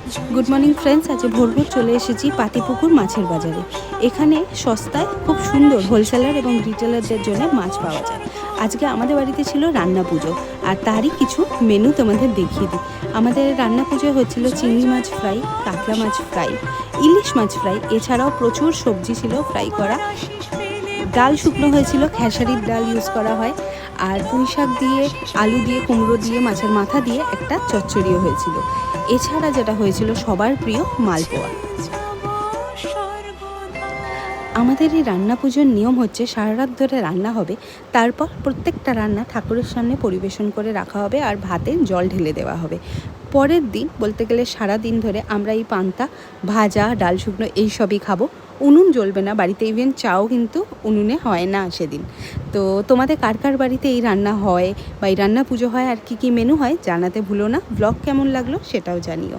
Good morning friends, আজ ভোর ভোর চলে এসেছি পাতিপুকুর মাছের বাজারে। এখানে সস্তায় খুব সুন্দর হোলসেলার এবং রিটেলারদের জন্য মাছ পাওয়া যায়। আজকে আমাদের বাড়িতে ছিল রান্না পুজো, আর তারই কিছু মেনু তোমাদের দেখিয়ে দিই। আমাদের রান্না পুজোয় হচ্ছিল চিংড়ি মাছ ফ্রাই, কাতলা মাছ ফ্রাই, ইলিশ মাছ ফ্রাই, এছাড়াও প্রচুর সবজি ছিল ফ্রাই করা। ডাল শুকনো হয়েছিল, খেসারির ডাল ইউজ করা হয়, আর পুঁই শাক দিয়ে, আলু দিয়ে, কুমড়ো দিয়ে, মাছের মাথা দিয়ে একটা চচ্চড়িও হয়েছিল। এছাড়া যেটা হয়েছিল সবার প্রিয় মালপোয়া। আমাদের এই রান্না পুজোর নিয়ম হচ্ছে সারা রাত ধরে রান্না হবে, তারপর প্রত্যেকটা রান্না ঠাকুরের সামনে পরিবেশন করে রাখা হবে আর ভাতে জল ঢেলে দেওয়া হবে। পরের দিন বলতে গেলে সারা দিন ধরে আমরা এই পান্তা, ভাজা, ডাল শুকনো এইসবই খাবো। উনুন জ্বলবে না বাড়িতে, ইভেন চাও কিন্তু উনুনে হয় না সেদিন। তো তোমাদের কার কার বাড়িতে এই রান্না হয় বা এই রান্না পুজো হয় আর কি মেনু হয় জানাতে ভুলো না। ব্লগ কেমন লাগলো সেটাও জানিও।